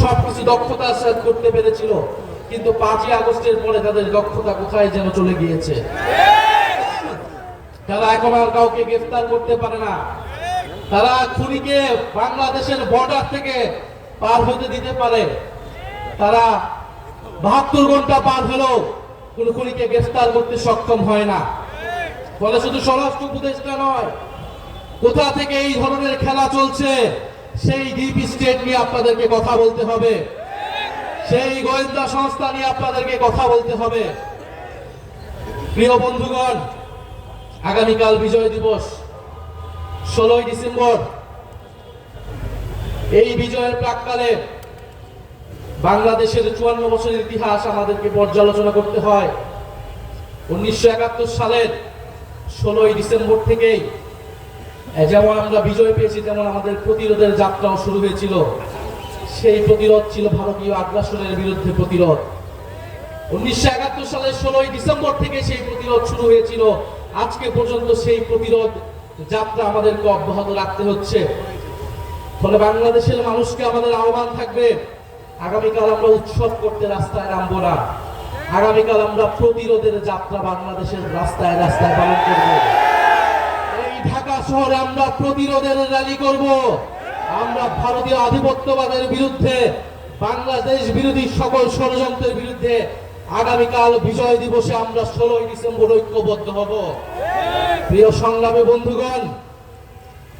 সবকিছু দক্ষতার সাথে করতে পেরেছিল, কিন্তু 5ই আগস্টের পরে তাদের দক্ষতা কোথায় যেন চলে গিয়েছে। তারা এখন আর কাউকে গ্রেফতার করতে পারে না। তারা খুনিকে বাংলাদেশের বর্ডার থেকে পার হতে দিতে পারে। তারা 72 ঘন্টা পার হলেও কোন খুনিকে গ্রেফতার করতে সক্ষম হয় না। ফলে শুধু স্বরাষ্ট্র উপদেষ্টা নয়, কোথা থেকে এই ধরনের খেলা চলছে সেই ডিপ স্টেট নিয়ে আপনাদেরকে কথা বলতে হবে, সেই গোয়েন্দা সংস্থা নিয়ে আপনাদেরকে কথা বলতে হবে। প্রিয় বন্ধুগণ, আগামীকাল বিজয় দিবস 16ই ডিসেম্বর। এই বিজয়ের প্রাক্কালে বাংলাদেশের 54 বছরের ইতিহাস আমাদেরকে পর্যালোচনা করতে হয়। 1971 সালের 16ই ডিসেম্বর থেকেই যেমন আমরা বিজয় পেয়েছি, তেমন আমাদের প্রতিরোধের যাত্রাও শুরু হয়েছিল। সেই প্রতিরোধ ছিল ভারতীয় আগ্রাসনের বিরুদ্ধে প্রতিরোধ। 1971 সালের 16ই ডিসেম্বর থেকে সেই প্রতিরোধ শুরু হয়েছিল। আজকে পর্যন্ত সেই প্রতিরোধ যাত্রা আমাদেরকে অব্যাহত রাখতে হচ্ছে। ফলে বাংলাদেশের মানুষকে আমাদের আহ্বান থাকবে, আগামীকাল আমরা উৎসব করতে রাস্তায় নামবো না। আগামীকাল আমরা প্রতিরোধের যাত্রা বাংলাদেশের রাস্তায় রাস্তায় পালন করব। এই ঢাকা শহরে আমরা প্রতিরোধের র্যালি করব। আমরা ভারতীয় আধিপত্যবাদের বিরুদ্ধে, বাংলাদেশ বিরোধী সকল ষড়যন্ত্রের বিরুদ্ধে আগামীকাল বিজয় দিবসে আমরা 16ই ডিসেম্বর ঐক্যবদ্ধ হব। প্রিয় সংগ্রামী বন্ধুগণ,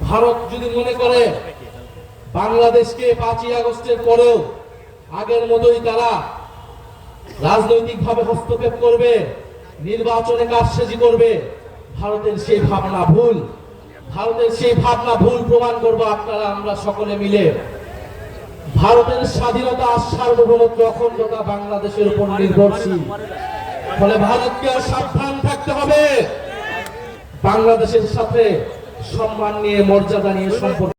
ভারত যদি মনে করে বাংলাদেশকে 5ই আগস্টের পরেও আগের মতোই তারা রাজনৈতিকভাবে হস্তক্ষেপ করবে, নির্বাচনে কারসাজি করবে, ভারতের সেই ভাবনা ভুল। ভারতের সেই ভাবনা ভুল প্রমাণ করব আপনারা আমরা সকলে মিলে। ভারতের স্বাধীনতা, সার্বভৌমত্ব, অখণ্ডতা বাংলাদেশের উপর নির্ভরশীল। ফলে ভারতকে সাবধান থাকতে হবে, বাংলাদেশের সাথে সম্মান নিয়ে, মর্যাদা নিয়ে সম্পর্ক